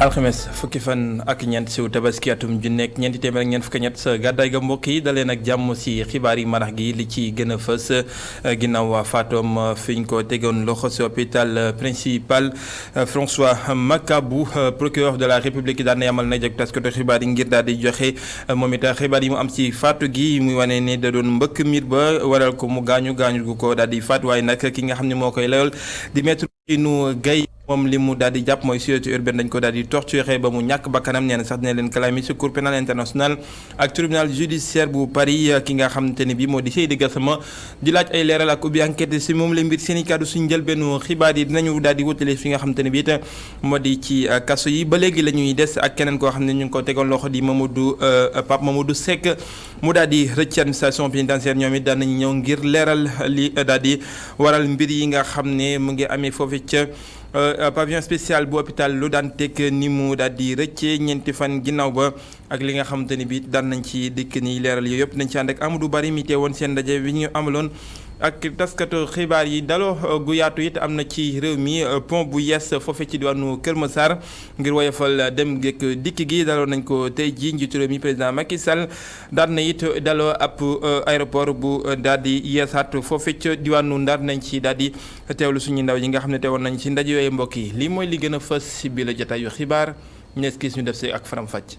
alxames fukki fan ak ñeent siw tabaski atum ju nekk ñeenti téeméer ak ñeent fukki ñett sa gàddaay ga mbokk yi daleen ak jàmm si xibaar yi marax gi li ci gën a fës ginnaaw faatoom fi ñu ko tegoon loxo si hôpital principal François Makabu procureur de la République daan na yamal na jag taskatu xibaar yi ngir daal di joxe moom it xibaar yi mu am si faatu gi muy wane ne da doon mbëkk miir ba waral ko mu gaañu gu ko daal di faat waaye nag ki nga xam ne moo koy layool di maître Ousseynou Gaye moom li mu daal di jàpp mooy sûreté urbaine dañ ko daal di torturé ba mu ñàkk bakkanam nee na sax dina leen kalaami ci cour pénal international ak tribunal judiciaire bu Paris ki nga xamante ne bii moo di Seydi Gassama di laaj ay leeral ak ubbi enquête ci moom la mbir seen i kàddu suñu njëlbeenu xibaar yi dinañu daal di wutale fi nga xamante ne bii it moo di ci kaso yi ba léegi la ñuy des ak keneen koo xam ne ñu ngi ko tegoon loxo di Pape Mamadou Seck mu daal di rëcc administration pénitentiaire ñoom it daan nañu ñëw ngir leeral li daal di waral mbir yi nga xam ne mu ngi amee foofu ca pavillon spécial bu hôpital lu daan teg ni mu daal di rëccee ñeenti fan ginnaaw ba ak li nga xamante ni bi daan nañ ci dikk ni leeral yooyu yëpp nañ ci ànd ak Amadou Bari mi teewoon seen ndaje bi ñu amaloon ak taskatu xibaar yi daloo gu yaatu it am na ci réew mi pont bu yees foofe ci diwaanu Kër Massar ngir woyofal dem geek dikk gi daloo nañ ko tey ji njiitu réew mi président Macky Sall daan na it daloo ab aéroport bu daal di yeesaat foofe ci diwaanu Ndar nañ ci daal di teewlu suñu ndaw yi nga xam ne teewoon nañ ci ndaje yooyu mbokk yi lii mooy li gën a fës si biir la jotaayu xibaar ñees gis ñu def si ak faram fàcc.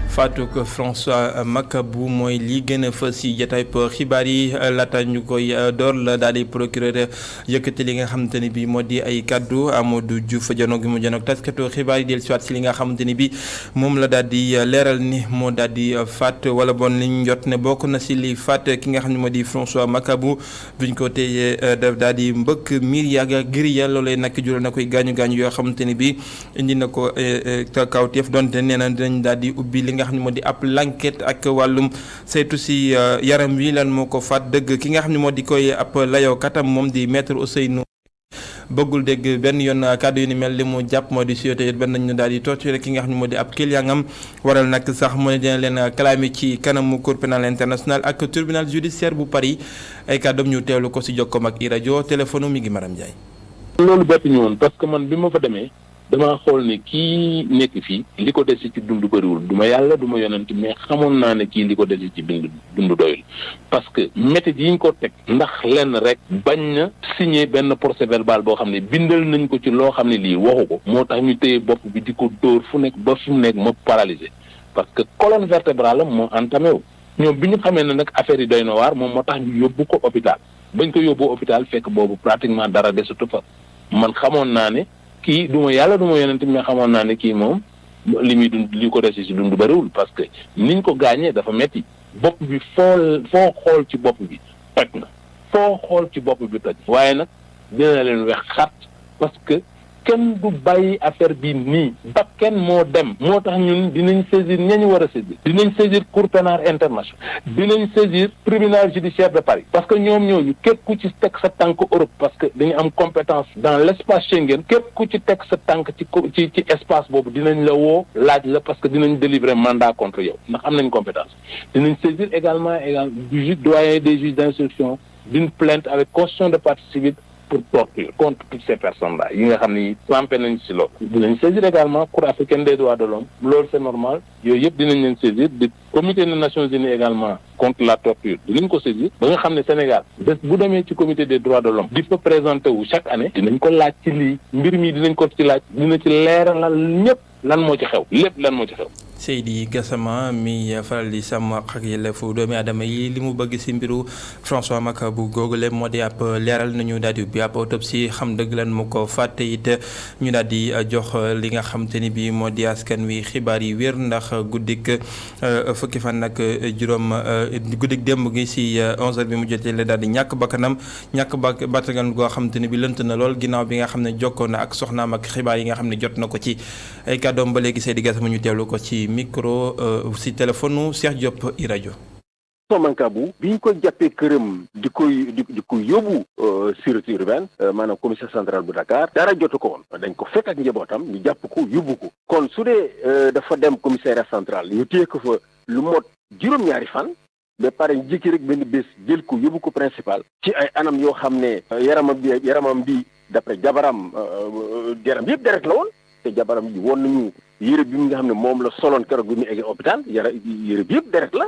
Fatou François Makabu mooy li gën a fës ci jotaay xibaar yi laata ñu koy door la daal di procureur yëkkati li nga xamante ni bi moo di ay kaddu Amadou Diouf janoog gi mu janoog taskatu xibaar yi del siwaat ci li nga xamante ni bi moom la daal di leeral ni moo daal di faat wala bon li ñu jot ne bokk na ci li faat ki nga xam ne moo di François Makabu duñ ko téye daf daal di mbëkk miir yàgga giriya loolee nag jural na koy gaañu yoo xamante ni bi indi na ko kawteef donte nee na dinañ daal di ubbi li nga xam ne moo di ab l'enquête ak wàllum saytu si yaram wi lan moo ko faat dëgg ki nga xam ne moo di koy ab layoo katam moom di maître Ousseynou bëggul dégg benn yoon kàddu yu ni mel li mu jàpp moo di sûreté benn nañu daal di torturé ki nga xam ne moo di ab clientam waral nag sax mu ne dina leen kalaami ci kanamu cour pénal international ak tribunal judiciaire bu Paris ay kàddoom ñu teewlu ko si jokkoom ak i rajo téléphone mi ngi Maram Ndiaye. loolu bett ñu woon parce que man bi ma fa demee damaa xool ne kii nekk fii li ko desi ci dund bëriwul du ma yàlla du ma yonent mais xamoon naa ne kii li ko desi ci dund doyul parce que méthode yi ñu ko teg ndax lenn rek bañ na signé benn procès verbal boo xam ne bindal nañ ko ci loo xam ne lii waxu ko moo tax ñu téye bopp bi di ko dóor fu nekk ba fi mu nekk ma paralysé parce que colonne vertébrale moo entamé wu ñoom bi ñu xamee ne nag affaire yi doy na waar moom moo tax ñu yóbbu ko hôpital bañ ko yóbbu hôpital fekk boobu pratiquement dara desatu fa man xamoon naa ne kii du ma yàlla du ma yonent mais xamoon naa ne kii moom li muy dund li ko desi si dund bëriwul parce que niñ ko gaañee dafa metti bopp bi foo xool ci bopp bi toj na foo xool ci bopp bi toj waaye nag dina leen wex xat parce que kenn du bàyyi affaire bi nii ba kenn moo dem moo tax ñun dinañ saisir ñañu war a saisir dinañ saisir cour pénale internationale dinañ saisir tribunal judiciaire de Paris parce que ñoom ñooñu képp ku ci teg sa tànk Europe parce que dañu am compétence dans l' espace Schengen képp ku ci teg sa tànk ci espace boobu dinañ la woo laaj la parce que dinañ délivrer mandat contre yow ndax am nañ compétence dinañ saisir également du juge doyen des juges d' instruction d'une plainte avec constitution de partie civile pour torture contre toutes ces personnes-là yi nga xam ni trempé nañ ci loolu dinañ saisir également Cour africaine des droits de l'homme loolu c'est normal yooyu yëpp dinañ leen saisir di comité des Nations Unies également contre la torture dinañ ko saisir ba nga xam ne Sénégal bés bu demee ci comité des droits de l'homme di fa présenté wu chaque année dinañ ko laaj ci lii mbir mi dinañ ko ci laaj dina ci leeralal ñëpp lan moo ci xew lépp lan moo ci xew. Seydi Gassama mi faral di sàmm ak yelleefu doomi aadama yi li mu bëgg si mbiru François Makabu googule moo di ab leeral nañu daal di ubbi ab autopsie xam dëgg lan mu ko fàtte it ñu daal di jox li nga xam te ni bi moo di askan wi xibaar yi wér ndax guddik fukki fan nag juróom guddik démb gi si 11h bi mu jotee la daal di ñàkk bakkanam bakkan goo xam te ni bi lënt na lool ginnaaw bi nga xam ne jokkoo na ak soxnaam ak xibaar yi nga xam ne jot na ko ci ay kàddoom ba léegi Seydi Gassama ñu teewlu ko ci micro si téléphone Cheikh Diop i rajo Mancabou bi ñu koy jàppee këram di ko yóbbu sûreté urbaine maanaam commissaire central bu Dakar dara jotu ko woon dañ ko fekk ak njabootam ñu jàpp ko yóbbu ko kon su dee dafa dem commissariat central ñu téye ko fa lu mot juróom-ñaari fan ba pare jikki rek benn bés jël ko yóbbu ko principal ci ay anam yoo xam ne yaramam bi d'après jabaram yaram yëpp deret la woon te jabaram yi woon nañu yére bi nga xam ne moom la soloon keroog bi mu eggee hôpital yére bi yëpp deret la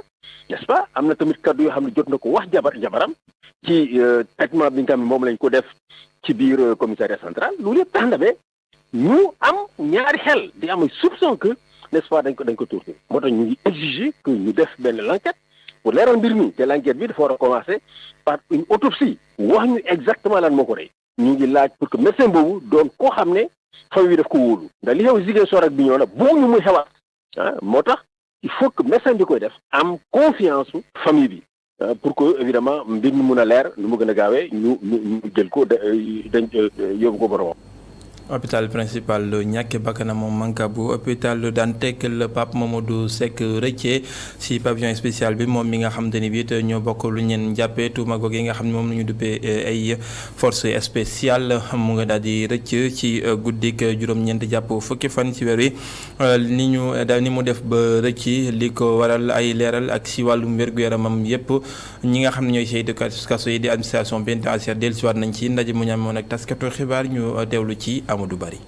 n'est-ce pas am na tamit kaddu yoo xam ne jot na ko wax jabaram ci traitement bi nga xam ne moom lañ ko def ci biir commissariat central loolu yëpp tax na ba ñu am ñaari xel di am soupçon que n'est-ce pas dañ ko torturé moo tax ñu ngi exiger que ñu def benn l'enquête pour leeral mbir mi te l'enquête bi dafa war a commencer par une autopsie wax ñu exactement lan moo ko rey ñu ngi laaj pour que médecin boobu doon koo xam ne famille bi daf ko wóolu ndax li xew Ziguinchor ak Bignona boo ñu muy xewaat moo tax il faut que médecin bi koy def am confiance famille bi pour que évidemment mbir mi mun a leer nu mu gën a gaawee ñu jël ko dañ yóbbu ko boromam. hôpital principal ñàkke bakkanam moom Mancabou hôpital Dantec le Pape Mamadou Seck rëccee ci pavillon spécial bi moom mi nga xam te ni biit ñoo bokk lu ñeen jàppee tuuma goog yi nga xam ne moom la ñu duppee ay force spéciale mu nga daal di rëcc ci guddik juróom-ñeent jàpp fukki fan ci weer wi ni mu def ba rëcc li ko waral ay leeral ak ci wàllum wér-gu-yaramam yépp ñi nga xam ne ñooy saytu kaso yi di administration pénitentiaire dellusiwaat nañ ci ndaje mu ñu amoon ak taskatu xibaar ñu teewlu ci Amadou Bari.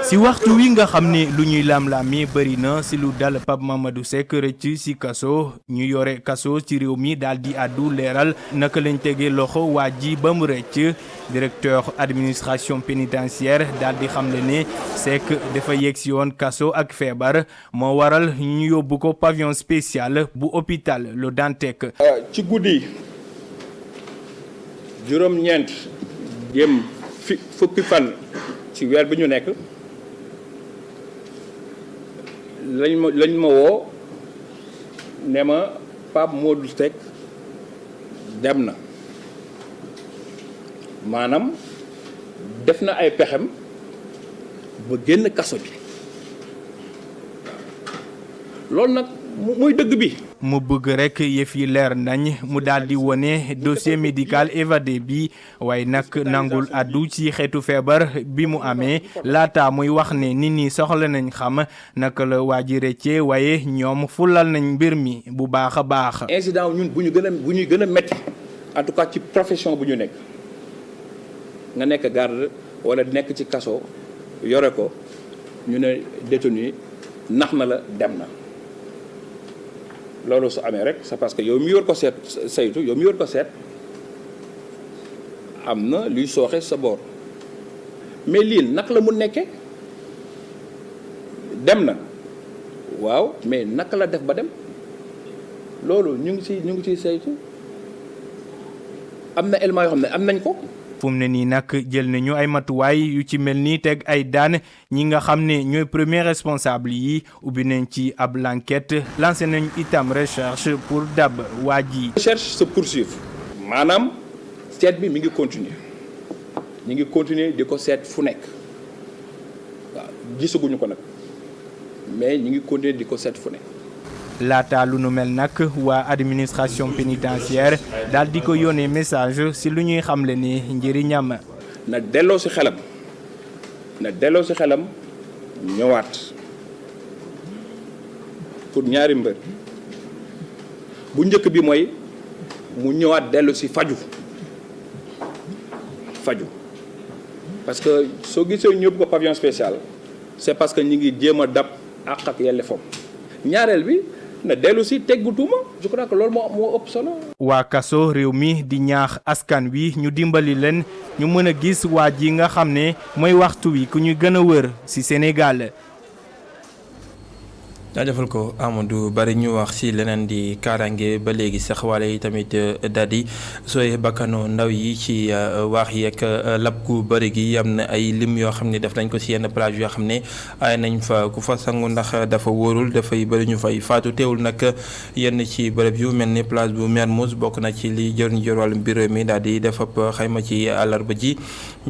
si waxtu wi nga xam ne lu ñuy laam-laamee bëri na si lu dal Pape Mamadou Seck rëcc si kaso ñu yore kaso ci réew mi daal di àddu leeral naka lañ tegee loxo waa ji ba mu rëcc directeur administration pénitentiaire daal di xamle ne Seck dafa yegg si woon kaso ak feebar moo waral ñu yóbbu ko pavillon spécial bu hôpital Le Dantec. ci guddi juróom-ñeent jëm fukki fan ci weer bi ñu nekk lañ ma woo ne ma Pape Modou Seck dem na maanaam def na ay pexem ba génn kaso bi loolu nag mooy dëgg bi. mu bëgg rek yëf yi leer nañ mu daal di wone dossier médical évadé bi waaye nag nangul addu ci xeetu feebar bi mu amee laata muy wax ne nit ñi soxla nañ xam naka la waa ji rëcce waaye ñoom fulal nañ mbir mi bu baax a baax. incident ñun bu ñuy gën a métti en tout cas ci profession bu ñu nekk nga nekk garde wala nekk ci kaso yore ko ñu ne détenu nax na la dem na. loolu su amee rek c'est parce que yow mi yor ko seet saytu yow mi yor ko seet am na luy sooxe sa boor mais lii naka la mu nekkee dem na waaw mais naka la def ba dem loolu ñu ngi ciy saytu am na élément yoo xam ne am nañ ko. fu mu ne nii nag jël nañu ay matuwaay yu ci mel ni teg ay daan ñi nga xam ne ñooy premier responsable yi ubbi nañ ci ab l'enquête lancé nañu itam recherche pour dab waa ji. recherche se poursuivre maanaam seet bi mi ngi continuer ñu ngi continuer di ko seet fu nekk waaw gisaguñu ko nag mais ñu ngi continuer di ko seet fu nekk. laata lu nu mel nag waa administration pénitentiaire daal di ko yónnee message si lu ñuy xamle ni njëriñam. na delloo si xelam ñëwaat pour ñaari mbër bu njëkk bi mooy mu ñëwaat dellu si faju parce que soo gisee ñëpp ko pavillon spécial c'est parce que ñi ngi jéem a dab àq ak yelleefam ñaareel bi na dellu si teggu tuuma je crois que loolu moo ëpp solo. waa kaso réew mi di ñaax askan wi ñu dimbali leen ñu mën a gis waa ji nga xam ne mooy waxtu wi ku ñu gën a wër ci Sénégal. jaajëfal ko Amadou Bari ñu wax ci leneen di kaaraange ba léegi sax wala yi tamit daal di sooy bakkanu ndaw yi ci waax yeeg lab gu bëri gi am na ay lim yoo xam ne def nañ ko ci yenn plage yoo xam ne ay nañ fa ku fa sangu ndax dafa wóorul dafay bëri ñu fay faatu teewul nag yenn ci bërëb yu mel ni plage bu Mermoz bokk na ci li jëriñ jër wàllum bureau mi daal di def ab xayma ci àllarba ji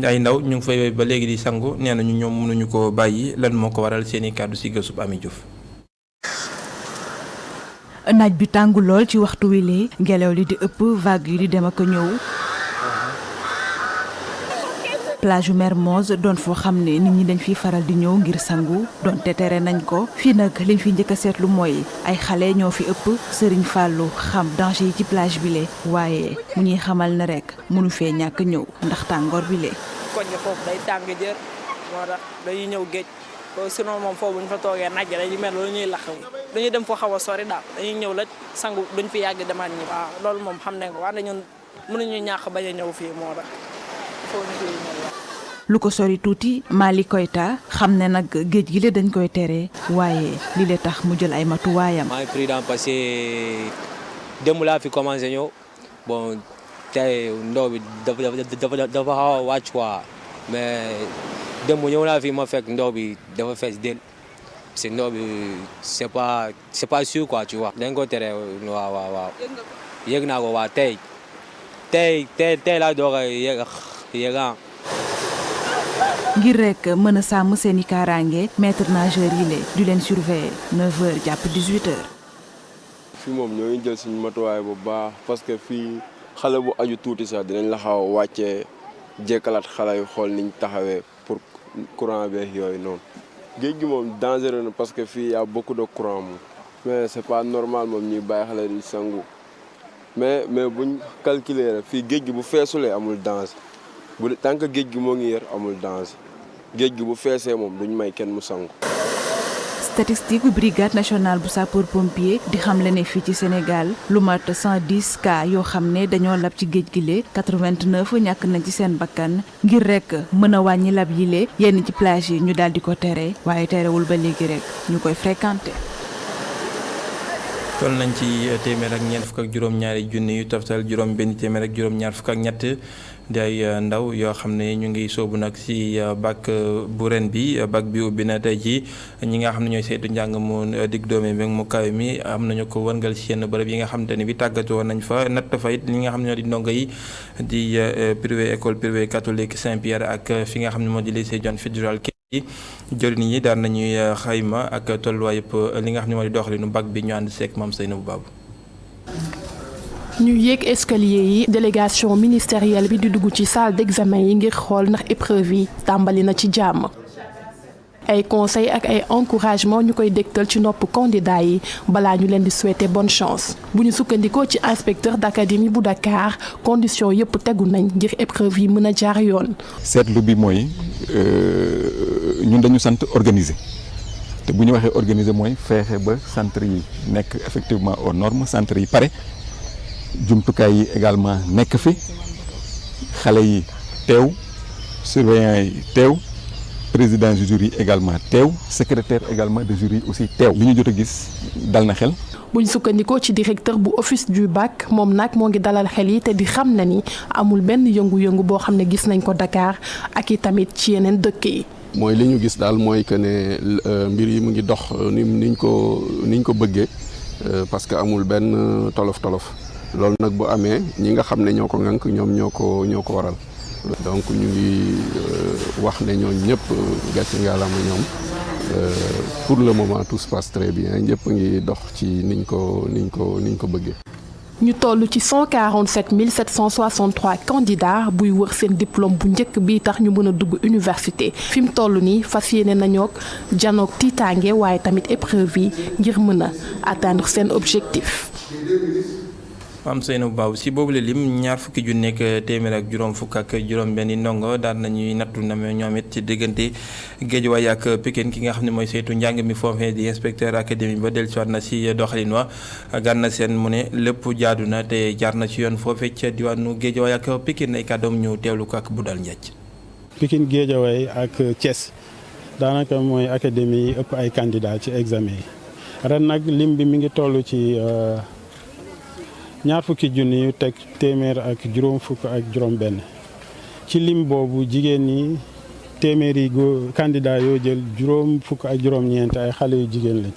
ay ndaw ñu ngi fay ba léegi di sangu nee nañu ñoom mënuñu ko bàyyi lan moo ko waral seen i kàddu ci gësub Ami Diouf. naaj bi tàngu lool ci waxtu wi lee ngelaw li di ëpp vague yi di dem ak ñëw. plage Mermoz doon foo xam ne nit ñi dañ fiy faral di ñëw ngir sangu doonte tere nañ ko fii nag liñ fi njëkk a seetlu mooy ay xale ñoo fi ëpp Serigne Fallou xam danger yi ci plage bi lee waaye mu ñuy xamal ne rek mënu fee ñàkk ñëw ndax tàngoor bi lee. koñ foofu day tàng jër moo tax dañuy ñëw géej sinon moom foofu bu ñu fa toogee naaj dañuy mel lu ñuy lax dañuy dem foo xaw a sori daal dañuy ñëw la sangu duñ fi yàgg demaat ñi. waaw loolu moom xam nañ ko waaye ñun mënuñu ñàkk bañ a ñëw fii moo tax foofu ñu ñëw. lu ko sori tuuti Mali Koyta xam ne nag géej gi le dañ koy tere waaye li le tax mu jël ay matuwaayam. maa ngi prudent parce que démb laa fi commencé ñëw bon tey ndox bi dafa xaw a wàcc quoi mais démb ñëw naa fi ma fekk ndox bi dafa fees del parce que ndox bi c'est pas sûr quoi tu vois. dañ ko tere waaw. yëg naa ko waa tey laa doog a yëg ngir rek mën a sàmm seeni kaaraange maître nageur yi le du leen surveiller 9h jàpp 18h. fii moom ñoo ngi jël suñu matuwaay bu baax parce que fii xale bu aju tuuti sax dinañ la xaw a wàccee jékkalaat xale yu xool niñ taxawee pour courant beeg yooyu noonu. géej gi moom dangereux na parce que fii y a beaucoup de courant moom. mais c'est pas normal moom ñuy bàyyi xale di sangu mais buñ calculer rek fii géej gi bu feesulee amul danger bu tant que géej gi moo ngi yër amul danger. géej gi bu feesee moom duñ may kenn mu sangu. statistique bu brigade nationale bu sapeur pompier di xamle ne fii ci Sénégal lu mat 110 cas yoo xam ne dañoo lab ci géej gi le 89 ñàkk nañ ci seen bakkan ngir rek mën a wàññi lab yi le yenn ci plage yi ñu daal di ko tere waaye terewul ba léegi rek ñu koy fréquenter. toll nañ ci téeméer ak ñeent fukk ak juróom-ñaari junni yu toftal juróom benn téeméer ak juróom-ñaar fukk ak ñett di ay ndaw yoo xam ne ñu ngi soobu nag ci bac bu ren bi bac bi ubbi na tey ji ñi nga xam ne ñooy saytu njàng mu digg doome bi mu kawe mi am nañu ko wërngal ci yenn bërëb yi nga xam te ne bi tàggatoo nañ fa natt fa it ñi nga xam ne ñoo di ndongo yi di privé école privée catholique Saint-Pierre ak fi nga xam ne moo di lycée John Fitzgerald jëriñ yi daan nañuy xayma ak tolluwaay yëpp li nga xam ne moo di doxalinu bac bi ñu ànd seek Mame Seynabou Babou. ñu yéeg escalier yi délégation ministérielle bi di dugg ci salle d'examen yi ngir xool ndax épreuve yi tàmbali na ci jàmm. ay conseils ak ay encouragement ñu koy dégtal ci nopp candidat yi balaa ñu leen di souhaiter bonne chance bu ñu sukkandikoo ci inspecteur d'académie bu Dakar conditions yëpp tegu nañ ngir épreuve yi mën a jaar yoon. seetlu bi mooy ñun dañu sant organiser te bu ñu waxee organiser mooy feexe ba centre yi nekk effectivement aux normes centre yi pare jumtukaay yi également nekk fi xale yi teew surveillant yi teew. président du jury également teew secrétaire également de jury aussi teew li ñu jot a gis dal na xel. buñ sukkandikoo ci directeur bu office du bac moom nag moo ngi dalal xel yi te di xam na ni amul benn yëngu-yëngu boo xam ne gis nañ ko Dakar ak i tamit ci yeneen dëkk yi. mooy li ñu gis daal mooy que ne mbir yi mu ngi dox niñ ko bëggee parce que amul benn tolof loolu nag bu amee ñi nga xam ne ñoo ko ŋànk ñoom ñoo ko waral. donc ñu ngi wax ne ñooñu ñëpp gàcce ngalaama ñoom pour le moment tout se passe très bien ñëpp ngi dox ci niñ ko bëggee. ñu toll ci 147 763 candidats buy wër seen diplôme bu njëkk bi tax ñu mën a dugg université fi mu toll nii fas yéene nañoo janoog tiitaange waaye tamit épreuve yi ngir mën a atteindre seen objectif. Mame Seynabou Babou si boobule lim ñaar fukki ju nekk téeméer ak juróom fukk ak juróom benni ndongo daan nañuy nattu na ñoom it ci diggante Guédiawaye ak Pikine ki nga xam ne mooy saytu njàng mi foofee di inspecteur académique ba dellusiwaat na si doxalin wa Gana Sène mu ne lépp jaadu na te jaar na ci yoon foofee ca diwaanu Guédiawaye ak Pikine ay kàddoom ñu teewlu ko ak Budal Ndiaye. Pikine Guédiawaye ak Thiès daanaka mooy académie yi ëpp ay candidats ci examen yi ren nag lim bi mi ngi toll ci. ñaar fukki junni yu teg téeméer ak juróom fukk ak juróom benn ci lim boobu jigéen ñi téeméeri candidat yoo jël juróom fukk ak juróom ñeent ay xale yu jigéen lañ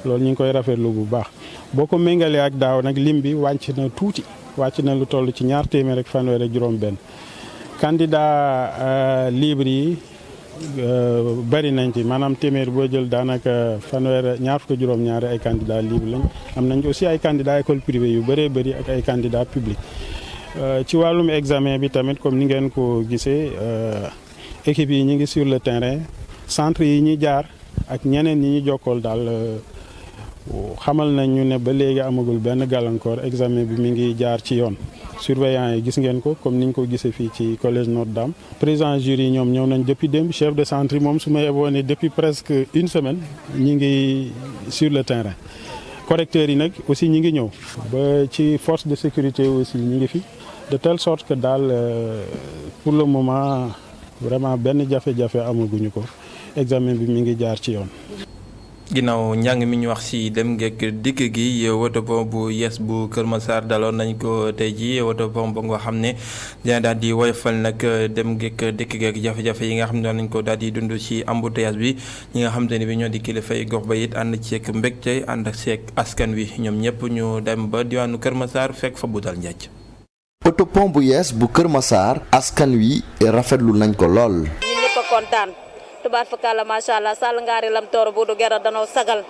loolu ñu ngi koy rafetlu bu baax boo ko méngalee ak daaw nag lim bi wàcc na tuuti wàcc na lu toll ci ñaar téeméer ak fanweer ak juróom benn candidat libre yi bari nañ ci maanaam téeméer boo jël daanaka fanweer ñaar fukk juróom-ñaari ay candidats libres lañ am nañ aussi ay candidats école privée yu bëree bëri ak ay candidats publics ci wàllum examen bi tamit comme ni ngeen ko gisee équipe yi ñi ngi sur le terrain centre yi ñi jaar ak ñeneen ñi ñu jokkool daal xamal nañ ñu ne ba léegi amagul benn gàllankoor examen bi mi ngi jaar ci yoon. surveillant yi gis ngeen ko comme niñ ko gisee fii ci collège Notre-Dame président jury yi ñoom ñëw nañ depuis démb chef de centre yi moom su ma yeboo ne depuis presque une semaine ñi ngi sur le terrain correcteurs yi nag aussi ñi ngi ñëw ba ci force de sécurité aussi ñi ngi fi de telle sorte que daal pour le moment vraiment benn jafe-jafe amaguñu ko examen bi mi ngi jaar ci yoon. ginnaaw njàng mi ñu wax ci dem ngeek dikk gi woto pont bu yees bu Kër Massar daloon nañ ko tey ji woto pont ba nga xam ne dina daal di woyofal nag dem ngeek dikk geek jafe-jafe yi nga xam ne doon nañ ko daal di dund ci embouteillage bi ñi nga xam te ne bi ñoo di kilifay gox ba it ànd ceeg mbégte ànd ak ceeg askan wi ñoom ñëpp ñu dem ba diwaanu Kër Massar fekk fa bu dal njaaj. woto pont bu yees bu Kër Massar askan wi rafetlu nañ ko lool. ñun ñëpp a kontaan. tubaar fakala macha allah sall ngaari lam tooro bu du gera danoo sagal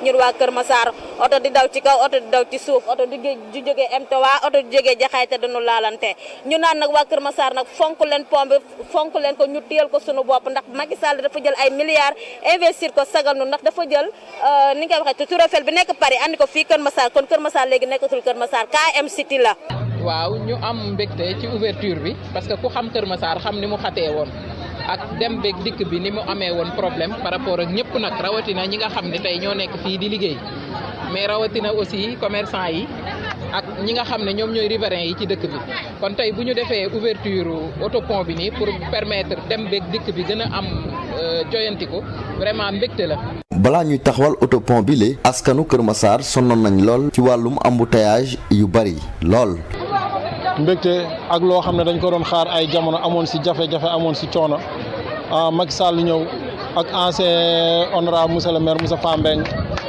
ñun waa Kër Massar oto di daw ci kaw oto di daw ci suuf oto di jógee MTWA oto di jógee jaxaay te dañu laalante ñu naan nag waa Kër Massar nag fonk leen pont bi fonk leen ko ñu téyal ko sunu bopp ndax Macky Sall dafa jël ay milliards investir ko sagal nu ndax dafa jël ni nga koy waxee Tour Eiffel bi nekk Paris andi ko fii Kër Massar kon Kër Massar léegi nekkatul Kër Massar KM City la. waaw ñu am mbégte ci ouverture bi parce que ku xam Kër Massar xam ni mu xatee woon. ak dem beeg dikk bi ni mu amee woon problème par rapport ak ñëpp nag rawatina ñi nga xam ne tey ñoo nekk fii di liggéey mais rawatina aussi commerçant yi ak ñi nga xam ne ñoom ñooy riverains yi ci dëkk bi kon tey bu ñu defee ouverture autopont bi nii pour permettre dem beeg dikk bi gën a am joyantiku vraiment mbégte la. balaa ñuy taxawal autopont bi le askanu Kër Massar sonnoon nañ lool ci wàllum embouteillage yu bari lool. mbégte ak loo xam ne dañ ko doon xaar ay jamono amoon ci jafe-jafe amoon ci coono Macky Sall ñëw ak ancien honorable monsieur le maire Moussa Fambeng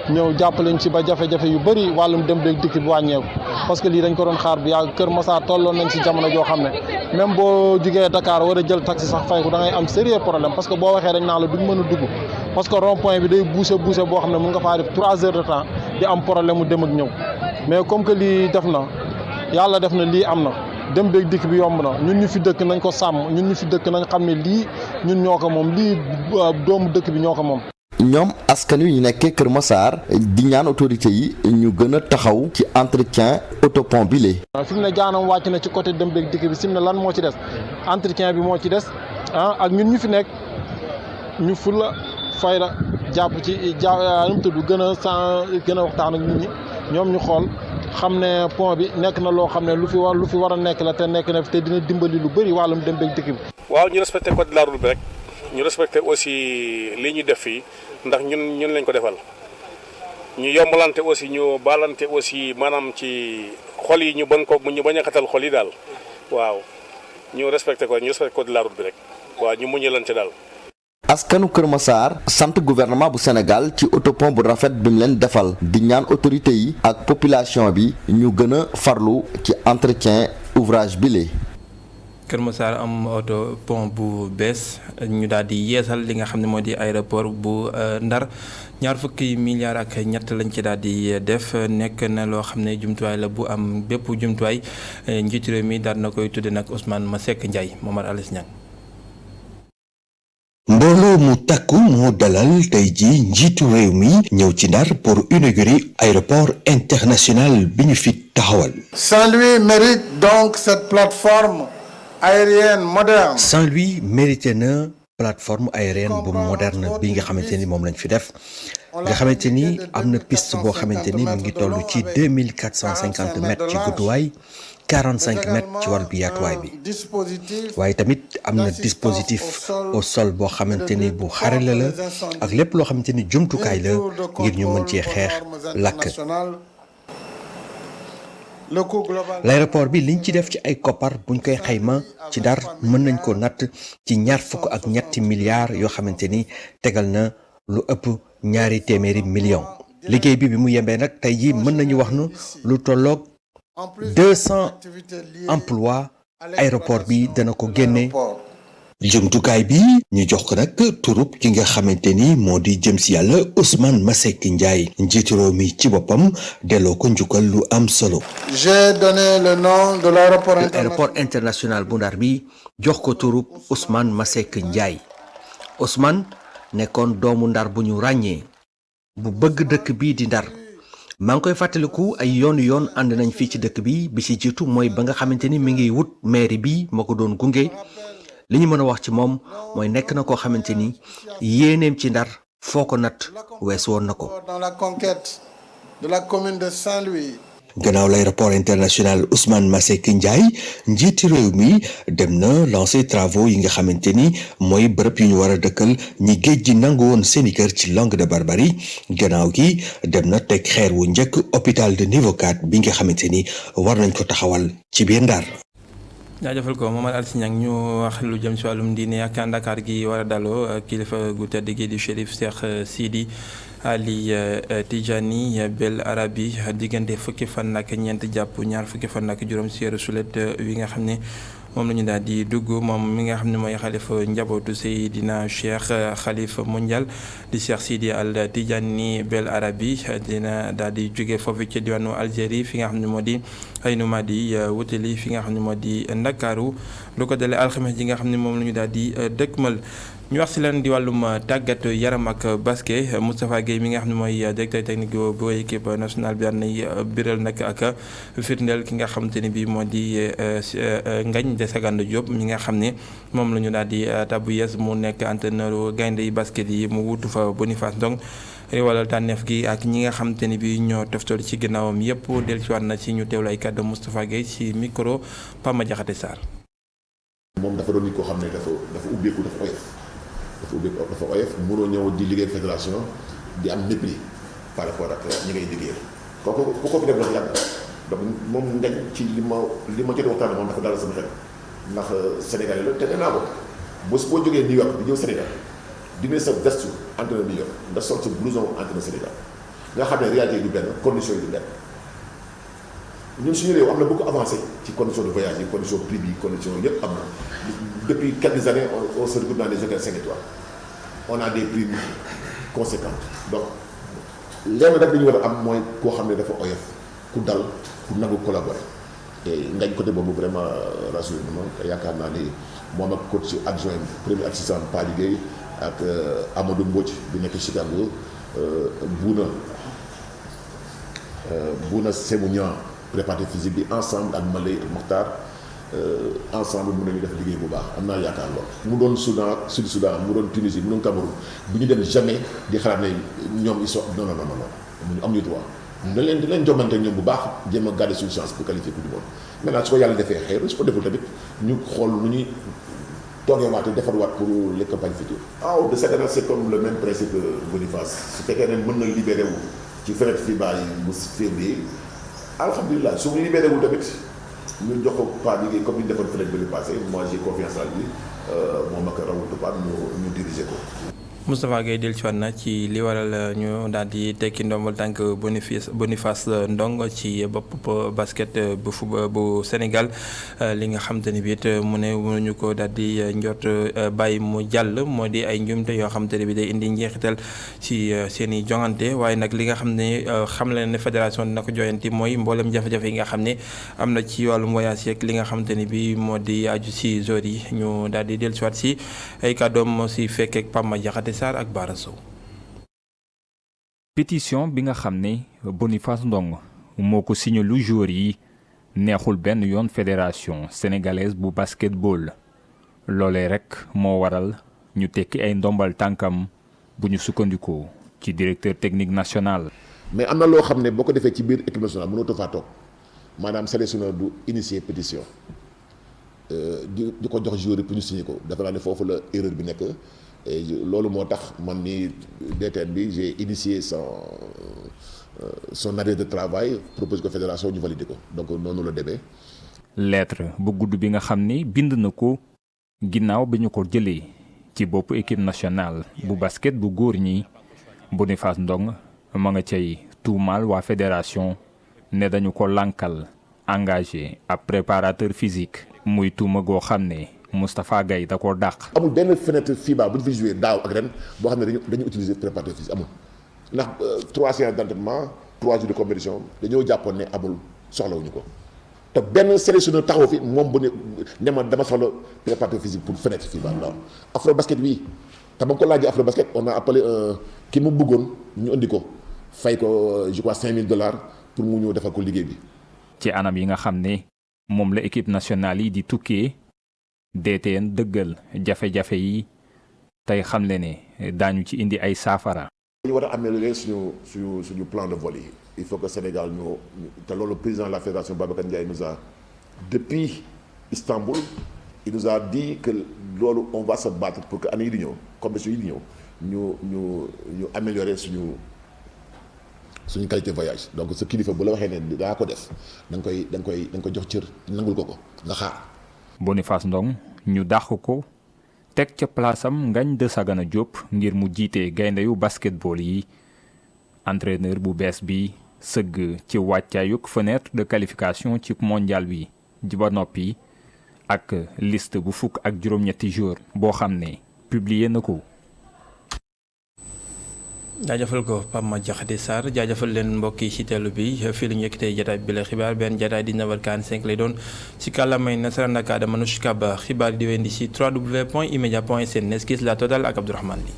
ñëw jàppaleñ ci ba jafe-jafe yu bëri wàllum dem beeg dikk bi wàññeeku parce que lii dañ ko doon xaar bu yàgg Kër Massar tolloon nañ ci jamono joo xam ne même boo jugee Dakar war a jël taxi sax fay ko da ngay am sérieux problème parce que boo waxee dañ naa la duñ mën a dugg parce que rond point bi day bouché boo xam ne mun nga faa def 3 heures de temps di am problème mu dem ak ñëw mais comme que lii def na yàlla def na lii am na dem beeg dikk bi yomb na ñun ñu fi dëkk nañ ko sàmm ñun ñu fi dëkk nañ xam ne lii ñun ñoo ko moom lii doomu dëkk bi ñoo ko moom. ñoom askan wi ñu nekkee Kër Massar di ñaan autorité yi ñu gën a taxaw ci entretien autopont bi lee. fi mu ne jaanam wàcc na ci côté dem beeg dikk bi sim ne lan moo ci des entretien bi moo ci des ak ñun ñu fi nekk ñu fulla fayda jàpp ci nu mu tudd gën a waxtaan ak nit ñi ñoom ñu xool. xam ne pont bi nekk na loo xam ne lu fi war a nekk la te nekk na te dina dimbali lu bëri wàllum dem beeg dikk bi. waaw ñu respecté code de la route bi rek ñu respecté aussi li ñu def fii ndax ñun lañ ko defal ñu yombalante aussi ñu baalante aussi maanaam ci xol yi ñu bañ a xatal xol yi daal waaw ñu respecté code de la route bi rek waaw ñu muñalante daal. askanu Kër Massar sant gouvernement bu Sénégal ci autopont bu rafet bi mu leen defal di ñaan autorité yi ak population bi ñu gën a farlu ci entretien ouvrage bi lee. Kër Massar am autopont bu bees ñu daal di yeesal li nga xam ne moo di aéroport bu Ndar ñaar fukki milliards ak ñett lañ ci daal di def nekk na loo xam ne jumtuwaay la bu am bépp jumtuwaay njiitu réew mi daal na koy tudde nag Ousmane Masseck Ndiaye Momar Alice Niang. mbooloo mu takku moo dalal tey ji njiitu réew mi ñëw ci Ndar pour inaugurer aéroport international bi ñu fi taxawal. Saint-Louis mérite donc cette plateforme aérienne moderne. Saint-Louis mérité na plateforme aérienne bu moderne bi nga xamante ni moom lañ fi def nga xamante ni am na piste boo xamante ni mu ngi toll ci 2450 mètres ci gudduwaay 45 mètres ci wàllu bi yaatuwaay bi waaye tamit am na dispositif au sol boo xamante ni bu xarala la ak lépp loo xamante ni jumtukaay la ngir ñu mën cee xeex lakk. l'aéroport bi liñ ci def ci ay koppar buñ koy xayma ci Ndar mën nañ ko natt ci $23 milliards yoo xamante ni tegal na lu ëpp $200 millions. liggéey bi mu yembee nag tey jii mën nañu wax nu lu tolloog 200 emplois aéroport bi dana ko génne jumtukaay bi ñu jox ko nag turub ki nga xamante ni moo di jëm si yàlla Ousmane Masseck Ndiaye njiitu réew mi ci boppam delloo ko njukkal lu am solo. J'ai donné le nom de l'aéroport international bu Ndar bi jox ko turub Ousmane Masseck Ndiaye Ousmane nekkoon doomu Ndar bu ñu ràññee bu bëgg dëkk bii di Ndar maa ngi koy fàttaliku ay yoon ànd nañ fii ci dëkk bi ci jiitu mooy ba nga xamante ni mi ngi wut mairie bi moo ko doon gunge. li ñu mën a wax ci moom mooy nekk na koo xamante ni yéeneem ci Ndar foo ko nat wees woon na ko. dans la conquête de la commune de Saint-Louis. gannaaw l'aéroport international Ousmane Masseck Ndiaye njiiti réew mi dem na lancer travaux yi nga xamante ni mooy bërëb yu ñu war a dëkkal ñi géej gi nangu woon seeni kër ci Langue de Barbarie gannaaw gi dem na teg xeer wu njëkk hôpital de niveau 4 bi nga xamante ni war nañ ko taxawal ci biir Ndar. jaajëfal ko Momar Alsiñang ñu wax lu jëm si wàllum diine ak Dakar gi war a daloo kilifa gu tedd gi di Chérif Cheikh Sidi Ali Tijani Bel Arabi diggante fukki fan ak ñeent jàpp ñaar fukki fan ak juróom si weeru sulet wi nga xam ne moom la ñu daal di dugg moom mi nga xam ne mooy xalifa njabootu Seydina Cheikh xalifa mondial di Cheikh Sidi Al Tijani Bel Arabi dina daal di jóge foofu ci diwaanu Algérie fi nga xam ne moo di Aynou Madi wutali fi nga xam ne moo di Ndakaaru lu ko dalee alxames ji nga xam ne moom la ñu daal di dëkkmal. ñu wax si leen di wàllum tàggat yaram ak basket Moustapha Guèye mi nga xam ne mooy directeur technique bu équipe nationale bi daan nay biral nag ak firndeel ki nga xamante ni bii moo di Ngagne Desagana Diop mi nga xam ne moom la ñu daal di tabbu yees mu nekk entraîneur gaynde yi basket yi mu wutu fa Boniface Ndong wala tànneef gi ak ñi nga xamante ni bii ñoo toftal ci ginnaawam yëpp dellusiwaat na ci ñu teewlu ay kàddu Moustapha Guèye ci micro Pama Diakhaté Sarr. moom dafa doon nit koo xam ne dafa ubbeeku dafa oyof mënoo ñëw di liggéey fédération di am mépris par rapport ak ñi ngay liggéeyal kooku ku ko fi def dafa yàgg donc moom ngañ ci li ma jot waxtaan moom dafa dalal sama xel ndax Sénégalais la te nee naa ko boo jógee New York di ñëw Sénégal di ne sa veste entraîneur New York nga sol sa blouson entraîneur Sénégal nga xam ne réalité yi du benn conditions yi du benn ñun suñu réew am na beaucoup avancé ci conditions de voyage yi conditions prix bi conditions yëpp am na depuis quelques années on se retrouve dans des hôtels 5 étoiles on a des prix conséquents donc lenn rek li ñu war a am mooy koo xam ne dafa oyof ku dal ku nangu collaborer te ngañ côté boobu vraiment rassuré na ma yaakaar naa ni moom ak coach adjoint premier assistant Padi Gueye ak Amadou Mbodj bi nekk Chicago Bouna Sémounian préparateur physique bi ensemble ak Malay ak Mokhtar ensemble mën nañu def liggéey bu baax am naa yaakaar lool mu doon Soudan Sud Soudan mu doon Tunisie mu doon Cameroun bu ñu dem jamais di xalaat ne ñoom ils sont non am ñu droit dañ leen jomante ñoom bu baax jéem a garder suñu chance pour qualifier coupe du monde maintenant su ko yàlla defee xëy su ko deful tamit ñu xool nu ñuy toogee waat defar waat pour les campagnes futures. waaw de cette année c'est comme le même principe que Boniface su fekkee ne mën na libéré wu ci fenêtre FIBA yi bu février alhamdulilah su mu libéré wu tamit ñu jox ko pas liggéey comme ni ñu defoon fenêtre bi lu passé moi j'ai confiance en lui moom ak rawatu pas ñu diriger ko. Moustapha Guèye dellusiwaat na ci li waral ñu daal di tekki ndombal tànk Boniface Ndong ci bopp basket bu Sénégal li nga xam te ni biit mu ne mënuñu ko daal di njort bàyyi mu jàll moo di ay njumte yoo xam te ne bi day indi njeexital ci seen i jongante waaye nag li nga xam ne xam leen ne fédération dina ko joyanti mooy mboolem jafe-jafe yi nga xam ne am na ci wàllum voyage yeeg li nga xam te ni bi moo di aju si joueurs yi ñu daal di dellusiwaat si ay kàddoom si fekkeek Pama Diakhaté Sarr ak Bara Sow. pétition bi nga xam ne Boniface Ndong moo ko signé lu joueur yi neexul benn yoon fédération sénégalaise bu basketball loolee rek moo waral ñu tekki ay ndombal tànkam bu ñu sukkandikoo ci directeur technique national. mais am na loo xam ne boo ko defee ci biir équipe nationale mënatoo faa toog maanaam sélectionneur du initier pétition di ko jox joueur yi pour ñu signé ko dafa naa ne foofu la erreur bi nekk. et loolu moo tax man ni DTN bi j'ai initié son arrêt de travail propose ko fédération ñu validé ko donc noonu la demee. lettre bu gudd bi nga xam ni bind na ko ginnaaw bi ñu ko jëlee ci bopp équipe nationale bu basket bu góor ñi Boniface Ndong ma nga cay tuumaal waa fédération ne dañu ko lànkal engagé ab préparateur physique muy tuuma goo xam ne Moustapha Gaye da koo dàq. amul benn fenêtre FIBA bu ñu fi joué daaw ak ren boo xam ne dañu utiliser préparateur physique amul ndax 3 séances d'entraînement 3 jours de compétition dañoo jàppoon ne amul soxlawuñu ko te benn sélectionneur taxaw fi moom bu ne ma dama soxla préparateur physique pour fenêtre FIBA non afro basket bii te ba ko laajee afro basket on a appelé ki mu bëggoon ñu indi ko fay ko je crois $5,000 pour mu ñëw defal ko liggéey bi. ci anam yi nga xam ne moom la équipe nationale yi di tukkee DTN dëggal jafe-jafe yi tey xamle ne daañu ci indi ay saafara. ñu war a améliorer suñu plan de vol yi il faut que Sénégal ñu te loolu président de la fédération Babacar Ndiaye nous a depuis Istanbul il nous a dit que loolu on va se battre pour que année yi di ñëw compétition yi di ñëw ñu améliorer suñu qualité voyage donc sa kilifa bu la waxee ne daa ko def da nga koy jox cër nangul ko nga xaar. Boniface Ndong ñu dàq ko teg ca place am Ngagne Desagana Diop ngir mu jiite gaynde yu basketball yi entraîneur bu bees bi sëgg ci wàccaayug fenêtre de qualification ci mondial bi ji ba noppi ak liste bu fukk ak juróom-ñetti jours boo xam ne publié na ko. jaajëfal ko Pape Madiakhate Sarr jaajëfal leen mbokk yi ci teelu bi fii la ñu yëkkatee jataay bi la xibaar benn jataay 19h45 lay doon ci kàllaamay nasaraan ak Adama Manouche Kaba xibaar yi di wendi ci www.emedia.sn neskis la total ak Abdourahmane Ly